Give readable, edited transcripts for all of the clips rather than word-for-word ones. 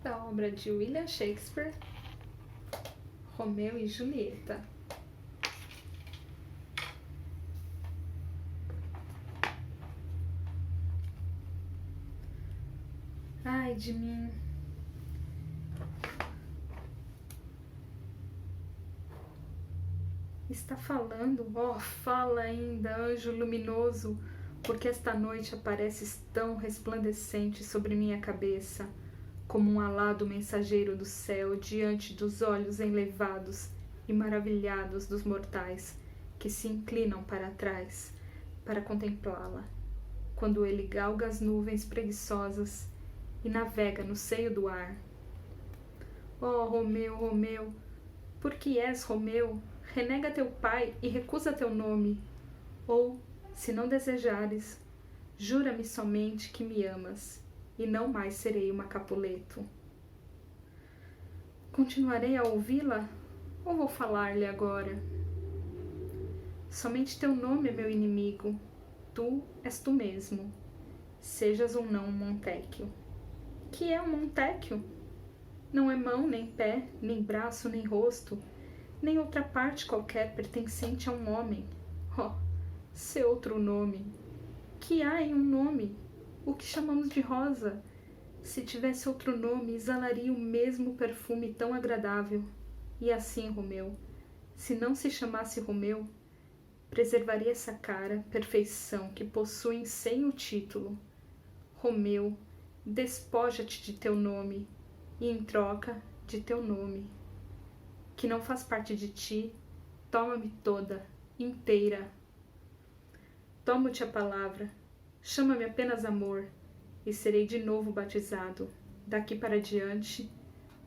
da obra de William Shakespeare, Romeu e Julieta. Ai de mim. Está falando? Oh, fala ainda, anjo luminoso, porque esta noite apareces tão resplandecente sobre minha cabeça, como um alado mensageiro do céu diante dos olhos enlevados e maravilhados dos mortais que se inclinam para trás para contemplá-la, quando ele galga as nuvens preguiçosas e navega no seio do ar. Oh, Romeu, Romeu, por que és Romeu? Renega teu pai e recusa teu nome. Ou, se não desejares, jura-me somente que me amas, e não mais serei uma Capuleto. Continuarei a ouvi-la, ou vou falar-lhe agora? Somente teu nome é meu inimigo. Tu és tu mesmo, sejas ou não um Montecchio. Que é um Montecchio? Não é mão, nem pé, nem braço, nem rosto, nem outra parte qualquer pertencente a um homem. Oh, seu outro nome! Que há em um nome? O que chamamos de rosa? Se tivesse outro nome, exalaria o mesmo perfume tão agradável. E assim, Romeu, se não se chamasse Romeu, preservaria essa cara, perfeição que possuem sem o título. Romeu, despoja-te de teu nome, e em troca de teu nome, que não faz parte de ti, toma-me toda, inteira. Tomo-te a palavra, chama-me apenas amor, e serei de novo batizado. Daqui para diante,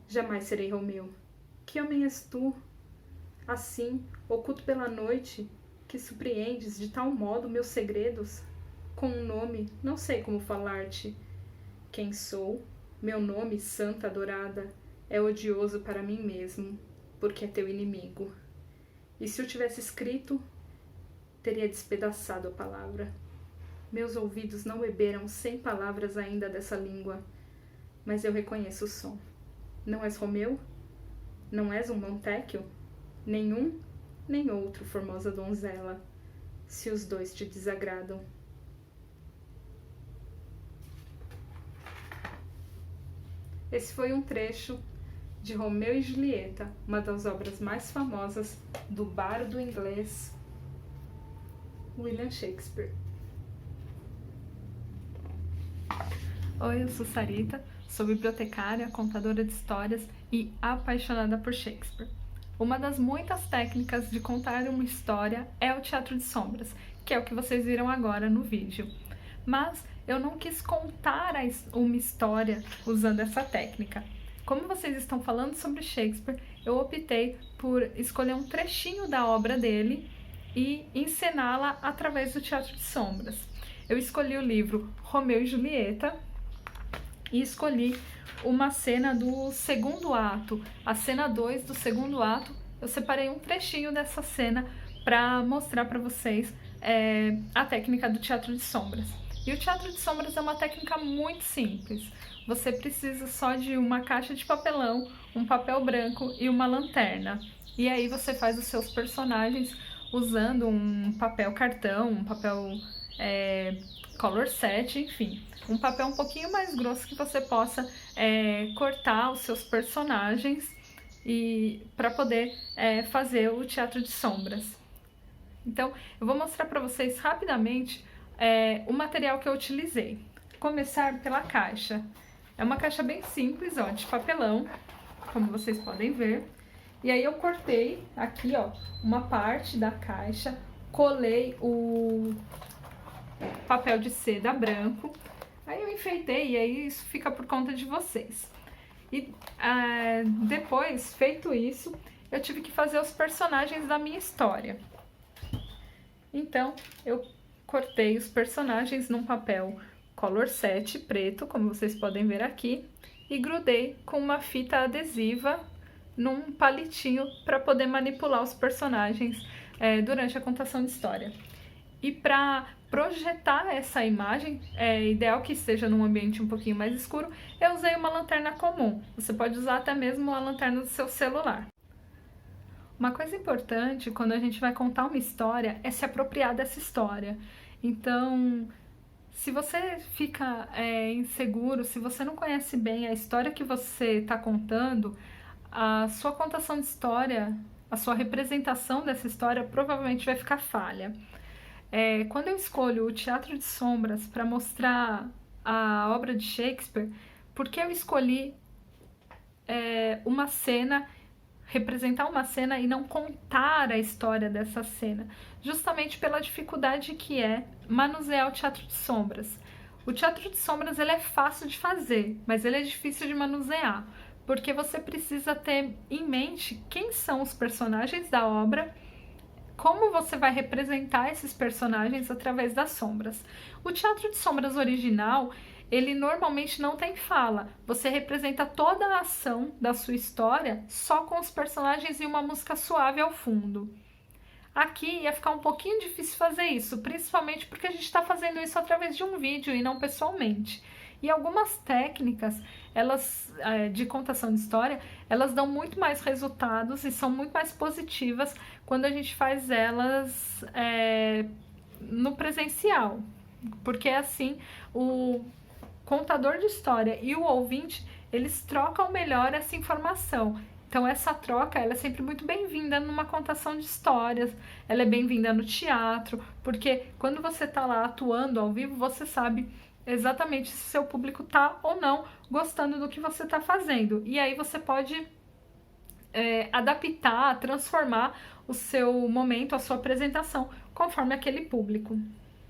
jamais serei Romeu. Que homem és tu? Assim, oculto pela noite, que surpreendes de tal modo meus segredos? Com um nome, não sei como falar-te. Quem sou? Meu nome, santa adorada, é odioso para mim mesmo, porque é teu inimigo. E se eu tivesse escrito, teria despedaçado a palavra. Meus ouvidos não beberam 100 palavras ainda dessa língua, mas eu reconheço o som. Não és Romeu? Não és um Montecchio? Nenhum, nem outro, formosa donzela, se os dois te desagradam. Esse foi um trecho de Romeu e Julieta, uma das obras mais famosas do bardo inglês William Shakespeare. Oi, eu sou Sarita, sou bibliotecária, contadora de histórias e apaixonada por Shakespeare. Uma das muitas técnicas de contar uma história é o teatro de sombras, que é o que vocês viram agora no vídeo. Mas eu não quis contar uma história usando essa técnica. Como vocês estão falando sobre Shakespeare, eu optei por escolher um trechinho da obra dele e encená-la através do teatro de sombras. Eu escolhi o livro Romeu e Julieta e escolhi uma cena do segundo ato, a cena 2 do segundo ato. Eu separei um trechinho dessa cena para mostrar para vocês a técnica do teatro de sombras. E o teatro de sombras é uma técnica muito simples. Você precisa só de uma caixa de papelão, um papel branco e uma lanterna. E aí você faz os seus personagens usando um papel cartão, um papel color set, enfim. Um papel um pouquinho mais grosso que você possa cortar os seus personagens e para poder fazer o teatro de sombras. Então, eu vou mostrar para vocês rapidamente o material que eu utilizei. Começar pela caixa. É uma caixa bem simples, ó, de papelão, como vocês podem ver. E aí eu cortei aqui, ó, uma parte da caixa, colei o papel de seda branco. Aí eu enfeitei e aí isso fica por conta de vocês. E depois, feito isso, eu tive que fazer os personagens da minha história. Então, eu cortei os personagens num papel color set preto, como vocês podem ver aqui, e grudei com uma fita adesiva num palitinho para poder manipular os personagens durante a contação de história. E para projetar essa imagem, é ideal que esteja num ambiente um pouquinho mais escuro, eu usei uma lanterna comum. Você pode usar até mesmo a lanterna do seu celular. Uma coisa importante quando a gente vai contar uma história é se apropriar dessa história. Então, se você fica inseguro, se você não conhece bem a história que você está contando, a sua contação de história, a sua representação dessa história provavelmente vai ficar falha. Quando eu escolho o Teatro de Sombras para mostrar a obra de Shakespeare, por que eu escolhi uma cena, representar uma cena e não contar a história dessa cena? Justamente pela dificuldade que é manusear o Teatro de Sombras. O Teatro de Sombras ele é fácil de fazer, mas ele é difícil de manusear, porque você precisa ter em mente quem são os personagens da obra, como você vai representar esses personagens através das sombras. O Teatro de Sombras original, ele normalmente não tem fala. Você representa toda a ação da sua história só com os personagens e uma música suave ao fundo. Aqui ia ficar um pouquinho difícil fazer isso, principalmente porque a gente está fazendo isso através de um vídeo e não pessoalmente. E algumas técnicas, elas de contação de história, elas dão muito mais resultados e são muito mais positivas quando a gente faz elas no presencial. Porque assim, o contador de história e o ouvinte, eles trocam melhor essa informação. Então essa troca, ela é sempre muito bem-vinda numa contação de histórias, ela é bem-vinda no teatro, porque quando você está lá atuando ao vivo, você sabe exatamente se seu público está ou não gostando do que você está fazendo. E aí você pode adaptar, transformar o seu momento, a sua apresentação, conforme aquele público.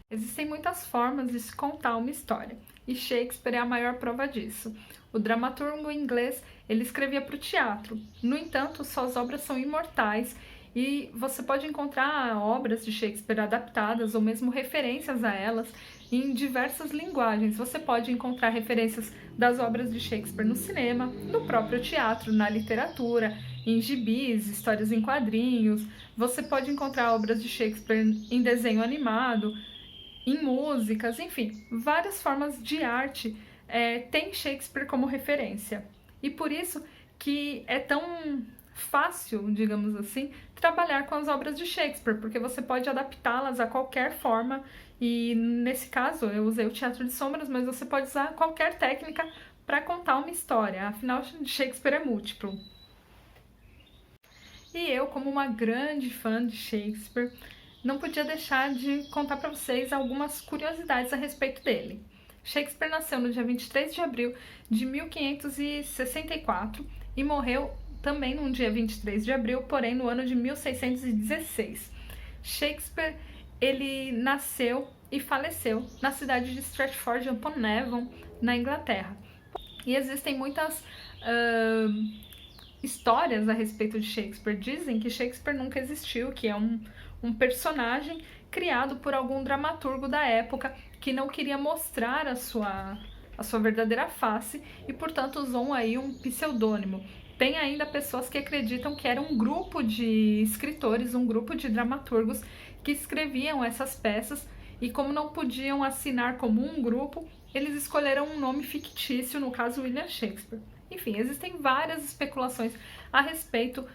Existem muitas formas de se contar uma história, e Shakespeare é a maior prova disso. O dramaturgo inglês, ele escrevia para o teatro. No entanto, suas obras são imortais e você pode encontrar obras de Shakespeare adaptadas ou mesmo referências a elas em diversas linguagens. Você pode encontrar referências das obras de Shakespeare no cinema, no próprio teatro, na literatura, em gibis, histórias em quadrinhos. Você pode encontrar obras de Shakespeare em desenho animado, em músicas, enfim, várias formas de arte tem Shakespeare como referência. E por isso que é tão fácil, digamos assim, trabalhar com as obras de Shakespeare, porque você pode adaptá-las a qualquer forma, e nesse caso eu usei o Teatro de Sombras, mas você pode usar qualquer técnica para contar uma história, afinal Shakespeare é múltiplo. E eu, como uma grande fã de Shakespeare, não podia deixar de contar para vocês algumas curiosidades a respeito dele. Shakespeare nasceu no dia 23 de abril de 1564 e morreu também no dia 23 de abril, porém no ano de 1616. Shakespeare, ele nasceu e faleceu na cidade de Stratford-upon-Avon, na Inglaterra. E existem muitas histórias a respeito de Shakespeare. Dizem que Shakespeare nunca existiu, que é um personagem criado por algum dramaturgo da época que não queria mostrar a sua verdadeira face e, portanto, usou aí um pseudônimo. Tem ainda pessoas que acreditam que era um grupo de escritores, um grupo de dramaturgos que escreviam essas peças e, como não podiam assinar como um grupo, eles escolheram um nome fictício, no caso William Shakespeare. Enfim, existem várias especulações a respeito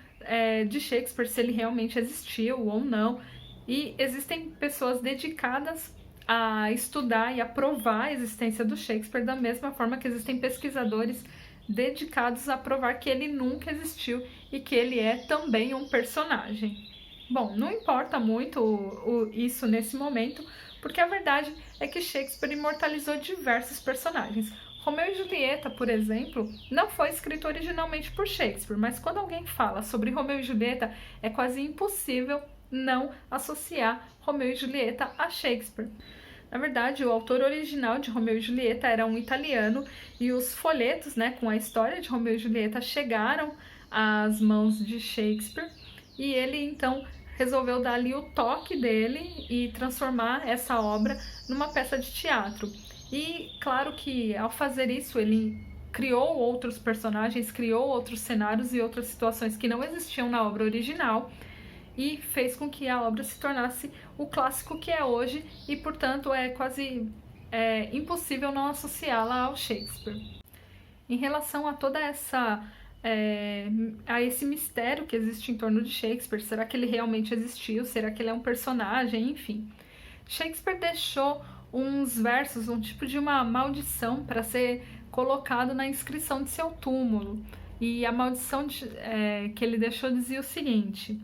de Shakespeare, se ele realmente existiu ou não, e existem pessoas dedicadas a estudar e a provar a existência do Shakespeare, da mesma forma que existem pesquisadores dedicados a provar que ele nunca existiu e que ele é também um personagem. Bom, não importa muito isso nesse momento, porque a verdade é que Shakespeare imortalizou diversos personagens. Romeu e Julieta, por exemplo, não foi escrito originalmente por Shakespeare, mas quando alguém fala sobre Romeu e Julieta, é quase impossível não associar Romeu e Julieta a Shakespeare. Na verdade, o autor original de Romeu e Julieta era um italiano e os folhetos, com a história de Romeu e Julieta chegaram às mãos de Shakespeare e ele então resolveu dar ali o toque dele e transformar essa obra numa peça de teatro. E claro que ao fazer isso ele criou outros personagens, criou outros cenários e outras situações que não existiam na obra original e fez com que a obra se tornasse o clássico que é hoje e, portanto, é quase impossível não associá-la ao Shakespeare. Em relação a toda essa a esse mistério que existe em torno de Shakespeare, será que ele realmente existiu? Será que ele é um personagem? Enfim, Shakespeare deixou uns versos, um tipo de uma maldição para ser colocado na inscrição de seu túmulo. E a maldição que ele deixou dizia o seguinte: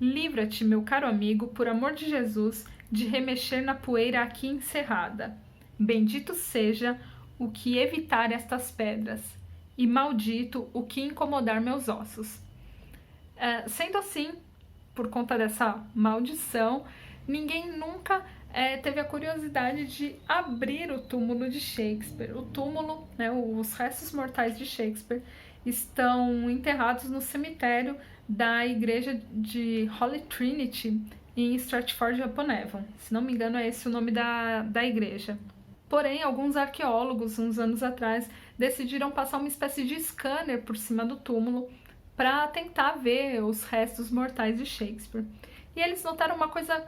livra-te, meu caro amigo, por amor de Jesus, de remexer na poeira aqui encerrada. Bendito seja o que evitar estas pedras, e maldito o que incomodar meus ossos. Sendo assim, por conta dessa maldição, ninguém nunca teve a curiosidade de abrir o túmulo de Shakespeare. O túmulo, né, os restos mortais de Shakespeare, estão enterrados no cemitério da igreja de Holy Trinity em Stratford-upon-Avon. Se não me engano, é esse o nome da igreja. Porém, alguns arqueólogos, uns anos atrás, decidiram passar uma espécie de scanner por cima do túmulo para tentar ver os restos mortais de Shakespeare. E eles notaram uma coisa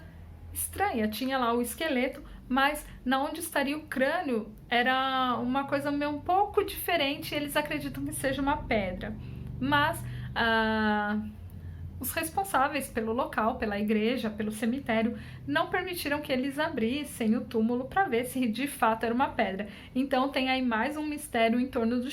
estranha, tinha lá o esqueleto, mas na onde estaria o crânio era uma coisa meio um pouco diferente, eles acreditam que seja uma pedra. Mas os responsáveis pelo local, pela igreja, pelo cemitério, não permitiram que eles abrissem o túmulo para ver se de fato era uma pedra. Então tem aí mais um mistério em torno do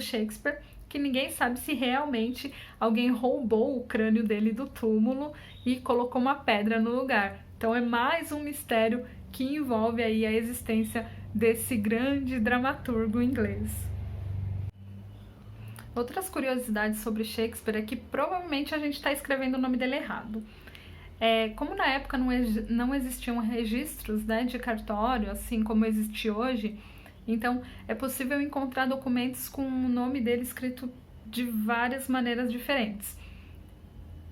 Shakespeare, que ninguém sabe se realmente alguém roubou o crânio dele do túmulo e colocou uma pedra no lugar. Então é mais um mistério que envolve aí a existência desse grande dramaturgo inglês. Outras curiosidades sobre Shakespeare é que provavelmente a gente está escrevendo o nome dele errado. Como na época não existiam registros, né, de cartório, assim como existe hoje, então é possível encontrar documentos com o nome dele escrito de várias maneiras diferentes.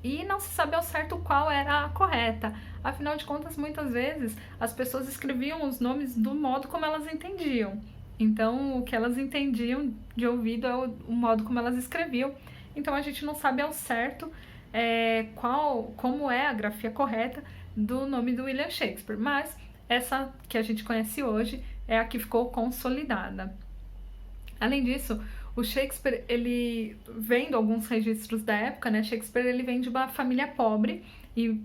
E não se sabe ao certo qual era a correta. Afinal de contas, muitas vezes as pessoas escreviam os nomes do modo como elas entendiam. Então, o que elas entendiam de ouvido é o modo como elas escreviam. Então, a gente não sabe ao certo como é a grafia correta do nome do William Shakespeare. Mas essa que a gente conhece hoje é a que ficou consolidada. Além disso, o Shakespeare, ele vendo alguns registros da época, né? Shakespeare ele vem de uma família pobre e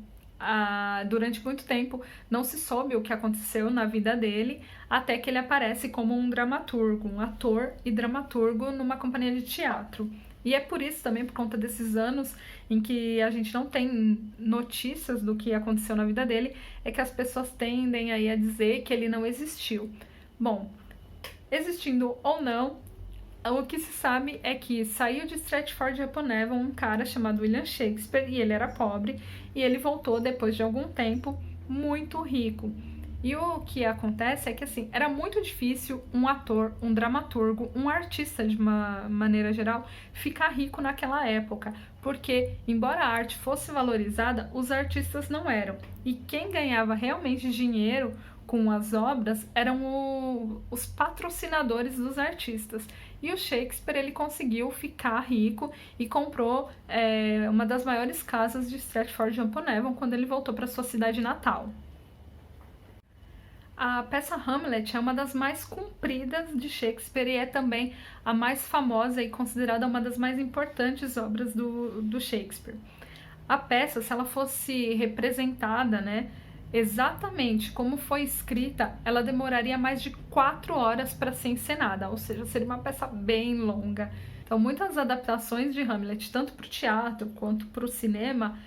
durante muito tempo não se soube o que aconteceu na vida dele, até que ele aparece como um dramaturgo, um ator e dramaturgo numa companhia de teatro. E é por isso também, por conta desses anos em que a gente não tem notícias do que aconteceu na vida dele, é que as pessoas tendem aí a dizer que ele não existiu. Bom, existindo ou não, o que se sabe é que saiu de Stratford-upon-Avon um cara chamado William Shakespeare, e ele era pobre, e ele voltou depois de algum tempo muito rico. E o que acontece é que assim, era muito difícil um ator, um dramaturgo, um artista de uma maneira geral, ficar rico naquela época, porque embora a arte fosse valorizada, os artistas não eram. E quem ganhava realmente dinheiro com as obras eram os patrocinadores dos artistas. E o Shakespeare ele conseguiu ficar rico e comprou uma das maiores casas de Stratford-upon-Avon quando ele voltou para sua cidade natal. A peça Hamlet é uma das mais compridas de Shakespeare e é também a mais famosa e considerada uma das mais importantes obras do Shakespeare. A peça, se ela fosse representada, né, exatamente como foi escrita, ela demoraria mais de 4 horas para ser encenada, ou seja, seria uma peça bem longa. Então, muitas adaptações de Hamlet, tanto para o teatro quanto para o cinema,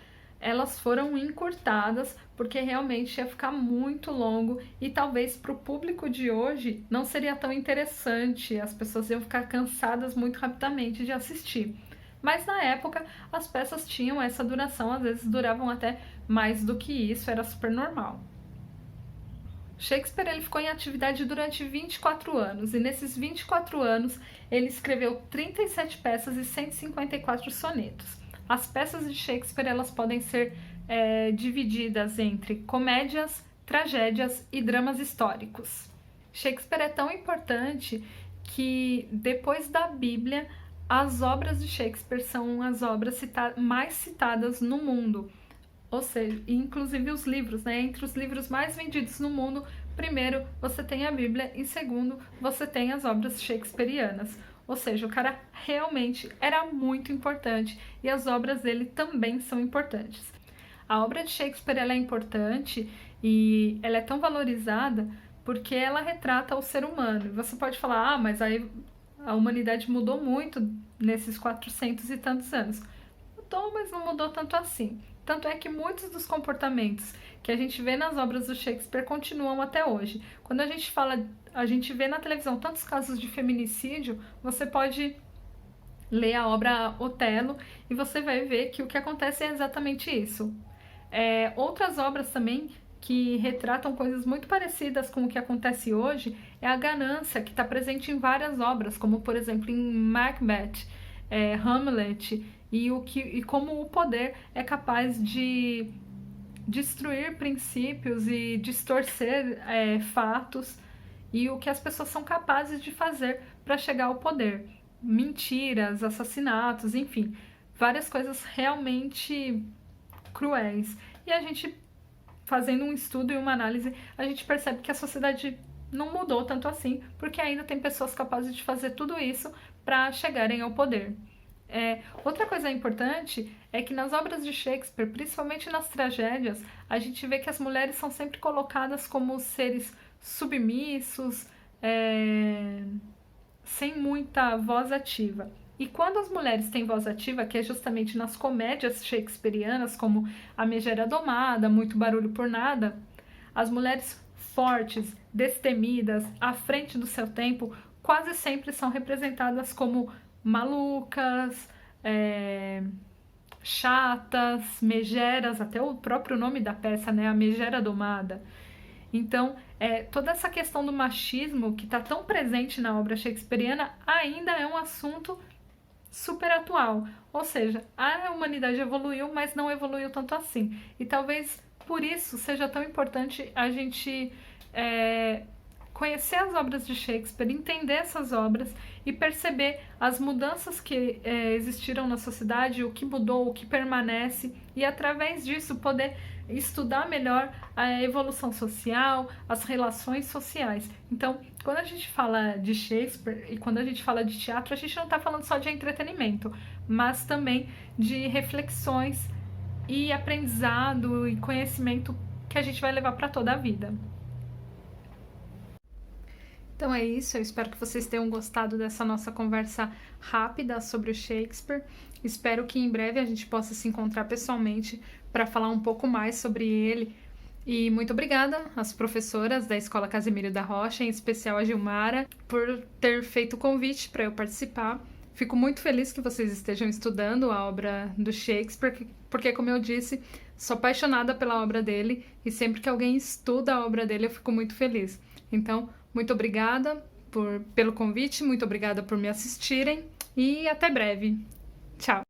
elas foram encurtadas porque realmente ia ficar muito longo e talvez para o público de hoje não seria tão interessante, as pessoas iam ficar cansadas muito rapidamente de assistir. Mas na época as peças tinham essa duração, às vezes duravam até mais do que isso, era super normal. Shakespeare ele ficou em atividade durante 24 anos e nesses 24 anos ele escreveu 37 peças e 154 sonetos. As peças de Shakespeare elas podem ser divididas entre comédias, tragédias e dramas históricos. Shakespeare é tão importante que depois da Bíblia, as obras de Shakespeare são as obras mais citadas no mundo. Ou seja, inclusive os livros, né? Entre os livros mais vendidos no mundo, primeiro você tem a Bíblia e segundo você tem as obras shakespearianas. Ou seja, o cara realmente era muito importante e as obras dele também são importantes. A obra de Shakespeare ela é importante e ela é tão valorizada porque ela retrata o ser humano. E você pode falar, ah, mas aí a humanidade mudou muito nesses 400 e tantos anos. Mudou, mas não mudou tanto assim. Tanto é que muitos dos comportamentos que a gente vê nas obras do Shakespeare continuam até hoje. Quando a gente vê na televisão tantos casos de feminicídio, você pode ler a obra Otelo e você vai ver que o que acontece é exatamente isso. Outras obras também que retratam coisas muito parecidas com o que acontece hoje é a ganância, que está presente em várias obras, como por exemplo em Macbeth, Hamlet, e como o poder é capaz de destruir princípios e distorcer fatos e o que as pessoas são capazes de fazer para chegar ao poder. Mentiras, assassinatos, enfim, várias coisas realmente cruéis. E a gente, fazendo um estudo e uma análise, a gente percebe que a sociedade não mudou tanto assim, porque ainda tem pessoas capazes de fazer tudo isso para chegarem ao poder. Outra coisa importante é que nas obras de Shakespeare, principalmente nas tragédias, a gente vê que as mulheres são sempre colocadas como seres submissos, sem muita voz ativa. E quando as mulheres têm voz ativa, que é justamente nas comédias shakespearianas, como A Megera Domada, Muito Barulho por Nada, as mulheres fortes, destemidas, à frente do seu tempo, quase sempre são representadas como malucas, chatas, megeras, até o próprio nome da peça, né? A Megera Domada. Então, toda essa questão do machismo que está tão presente na obra shakespeariana ainda é um assunto super atual. Ou seja, a humanidade evoluiu, mas não evoluiu tanto assim. E talvez por isso seja tão importante a gente conhecer as obras de Shakespeare, entender essas obras e perceber as mudanças que existiram na sociedade, o que mudou, o que permanece, e através disso poder estudar melhor a evolução social, as relações sociais. Então, quando a gente fala de Shakespeare e quando a gente fala de teatro, a gente não está falando só de entretenimento, mas também de reflexões e aprendizado e conhecimento que a gente vai levar para toda a vida. Então é isso, eu espero que vocês tenham gostado dessa nossa conversa rápida sobre o Shakespeare. Espero que em breve a gente possa se encontrar pessoalmente para falar um pouco mais sobre ele. E muito obrigada às professoras da Escola Casimiro da Rocha, em especial a Gilmara, por ter feito o convite para eu participar. Fico muito feliz que vocês estejam estudando a obra do Shakespeare, porque, como eu disse, sou apaixonada pela obra dele e sempre que alguém estuda a obra dele eu fico muito feliz. Então, muito obrigada pelo convite, muito obrigada por me assistirem e até breve. Tchau!